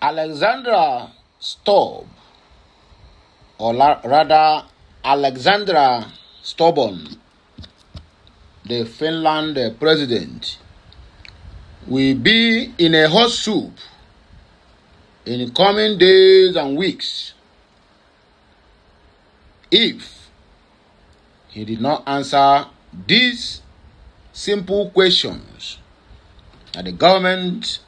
Alexandra Stubb, or rather Alexandra Stubborn, the Finland president, will be in a hot soup in coming days and weeks if he did not answer these simple questions that the government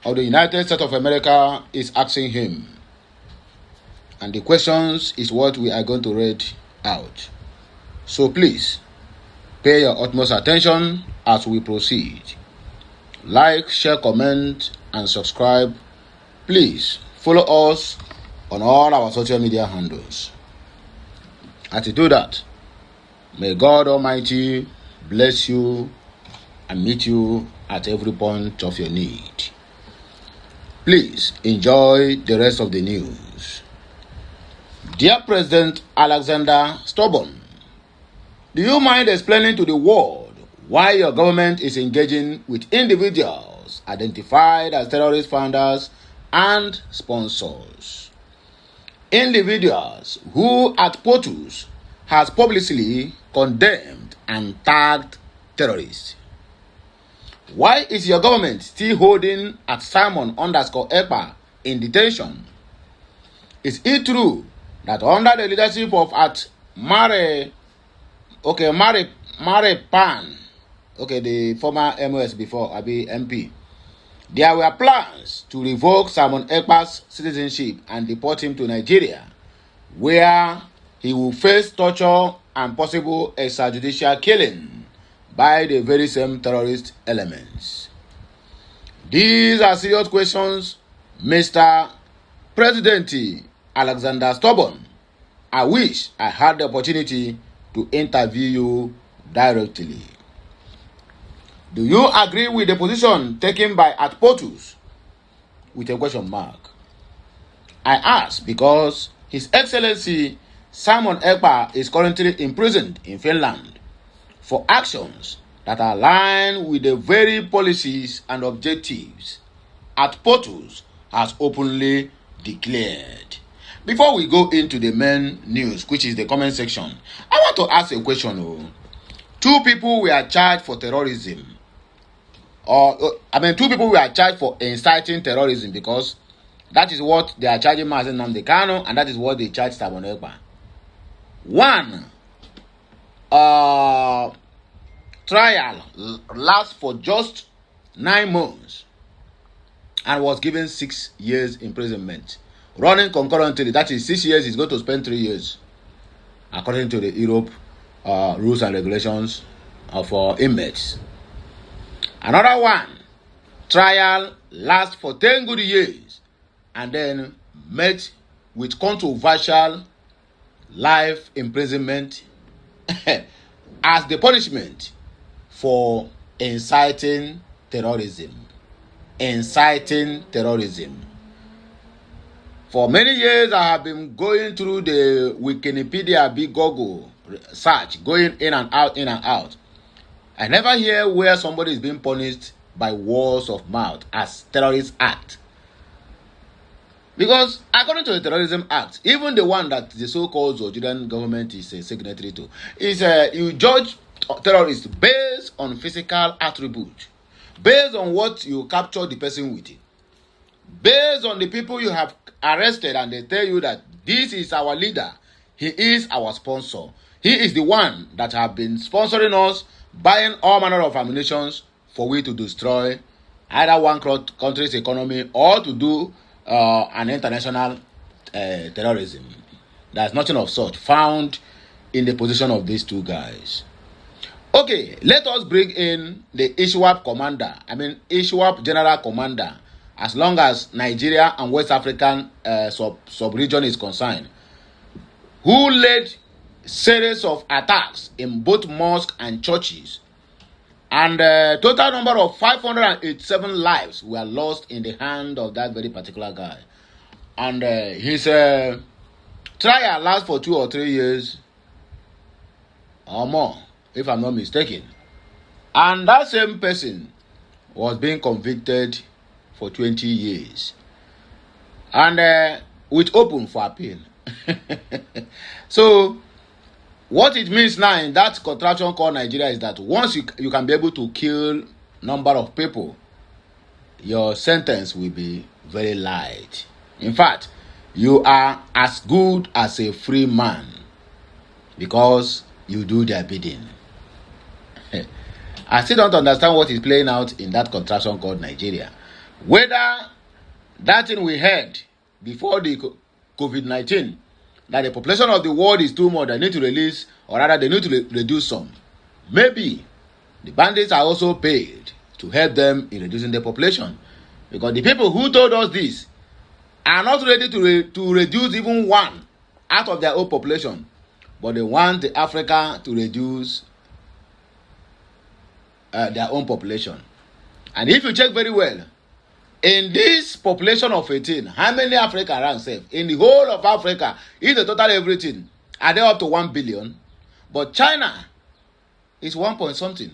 of the United States of America is asking him. And the questions is what we are going to read out. So please, pay your utmost attention as we proceed. Like, share, comment, and subscribe. Please follow us on all our social media handles. And to do that, may God Almighty bless you and meet you at every point of your need. Please enjoy the rest of the news. Dear President Alexander Stubborn, do you mind explaining to the world why your government is engaging with individuals identified as terrorist founders and sponsors? Individuals who at POTUS has publicly condemned and tagged terrorists. Why is your government still holding at ST핵BB in detention? Is it true that under the leadership of Maripan, the former MOS before MP, there were plans to revoke ST핵BB's citizenship and deport him to Nigeria, where he will face torture and possible extrajudicial killing by the very same terrorist elements? These are serious questions, Mr. President Alexander Stubborn. I wish I had the opportunity to interview you directly. Do you agree with the position taken by POTUS? With a question mark. I ask because His Excellency ST핵BB is currently imprisoned in Finland for actions that align with the very policies and objectives POTUS has openly declared. Before we go into the main news, which is the comment section, I want to ask a question. Two people were charged for terrorism. Two people were charged for inciting terrorism, because that is what they are charging Mazen Nnamdi Kanu, and that is what they charge ST핵BB. One trial lasts for just 9 months and was given 6 years imprisonment, running concurrently. That is 6 years. He's going to spend 3 years, according to the Europe rules and regulations for inmates. Another one trial lasts for 10 good years and then met with controversial life imprisonment as the punishment for inciting terrorism. Inciting terrorism. For many years, I have been going through the Wikipedia big Google search, going in and out, in and out. I never hear where somebody is being punished by words of mouth as terrorist act. Because according to the Terrorism Act, even the one that the so-called Nigerian government is a signatory to, is you judge terrorists based on physical attribute, based on what you capture the person with, based on the people you have arrested, and they tell you that this is our leader, he is our sponsor, he is the one that have been sponsoring us, buying all manner of ammunition for we to destroy either one country's economy or to do an international terrorism. There's nothing of such found in the position of these two guys. Okay, let us bring in the ISWAP commander. ISWAP general commander, as long as Nigeria and West African sub-region is concerned, who led series of attacks in both mosques and churches, and total number of 587 lives were lost in the hand of that very particular guy. And his trial lasts for 2 or 3 years or more, if I'm not mistaken. And that same person was being convicted for 20 years. and with open for appeal. So what it means now in that contraction called Nigeria is that once you can be able to kill number of people, your sentence will be very light. In fact, you are as good as a free man because you do their bidding. I still don't understand what is playing out in that contraction called Nigeria. Whether that thing we heard before the COVID-19, that the population of the world is too much, they need to release, or rather they need to reduce some. Maybe the bandits are also paid to help them in reducing the population. Because the people who told us this are not ready to reduce even one out of their own population. But they want the Africa to reduce their own population. And if you check very well, in this population of 18, how many Africa around safe? In the whole of Africa, in the total everything, are they up to 1 billion? But China is 1 point something.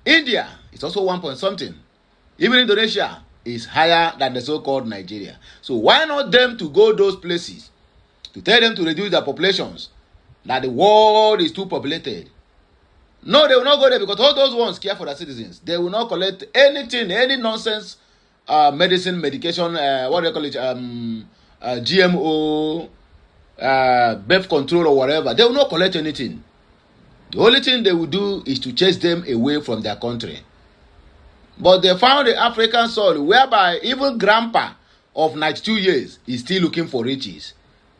India is also 1 point something. Even Indonesia is higher than the so-called Nigeria. So why not them to go those places to tell them to reduce their populations, that the world is too populated? No, they will not go there because all those ones care for their citizens. They will not collect anything, any nonsense, medication, what do they call it, GMO, birth control or whatever. They will not collect anything. The only thing they will do is to chase them away from their country. But they found the African soil whereby even grandpa of 92 years is still looking for riches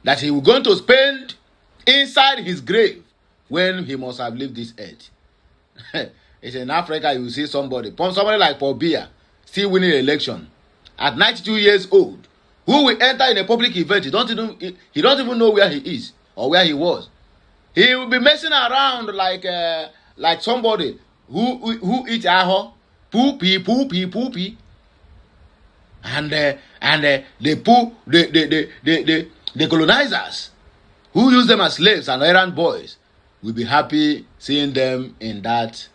that he was going to spend inside his grave when he must have left this earth. It's in Africa you will see somebody like Paul Biya still winning an election at 92 years old, who will enter in a public event. He don't even know where he is or where he was. He will be messing around like somebody who eats aho, poopy, and the colonizers who use them as slaves and errand boys will be happy seeing them in that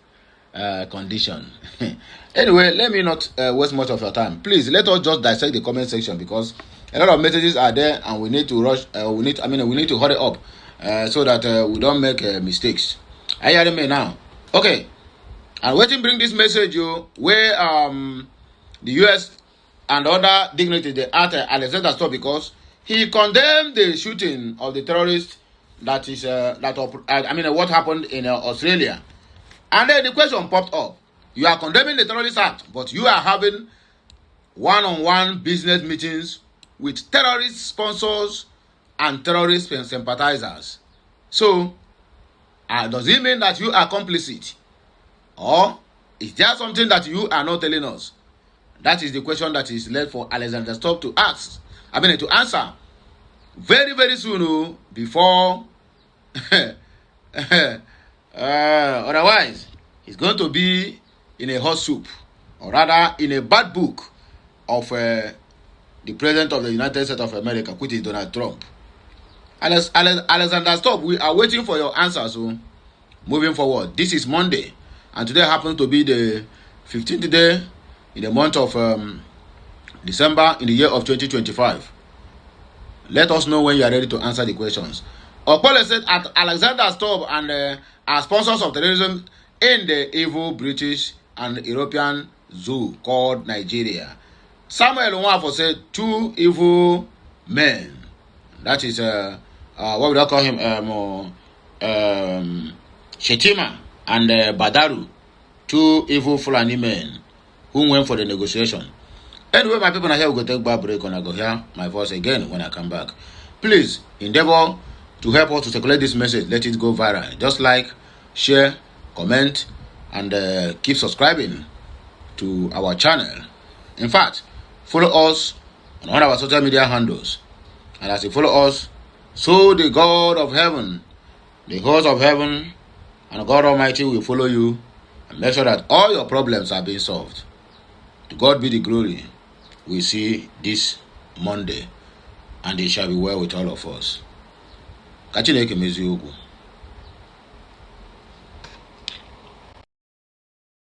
condition. Anyway, let me not waste much of your time. Please let us just dissect the comment section because a lot of messages are there and we need to rush. We need to hurry up so that we don't make mistakes. Are you hearing me now? Okay. And waiting bring this message where the U.S. and other dignitaries they asked Alexander stop because he condemned the shooting of the terrorist that is what happened in Australia. And then the question popped up. You are condemning the terrorist act, but you are having one-on-one business meetings with terrorist sponsors and terrorist sympathizers. So, does it mean that you are complicit? Or is there something that you are not telling us? That is the question that is left for Alexander Stubb to answer. Very, very soon, before otherwise, it's going to be in a hot soup, or rather in a bad book of the President of the United States of America, which is Donald Trump. Alexander Stubb, we are waiting for your answers. Moving forward, this is Monday, and today happens to be the 15th day in the month of December in the year of 2025. Let us know when you are ready to answer the questions. Okpole said Alexander Stubb and are sponsors of terrorism in the evil British and European zoo called Nigeria. Samuel Nwafo said 2 evil men. That is what would I call him? Shetima and Badaru, 2 evil Fulani men who went for the negotiation. Anyway, my people, are here we go take back break and I go hear my voice again when I come back. Please endeavor to help us to circulate this message. Let it go viral. Just like, share, comment, and keep subscribing to our channel. In fact, follow us on all our social media handles. And as you follow us, so the God of heaven, the host of heaven, and God Almighty will follow you and make sure that all your problems are being solved. To God be the glory. We see this Monday, and it shall be well with all of us. Kachineke meziokwu.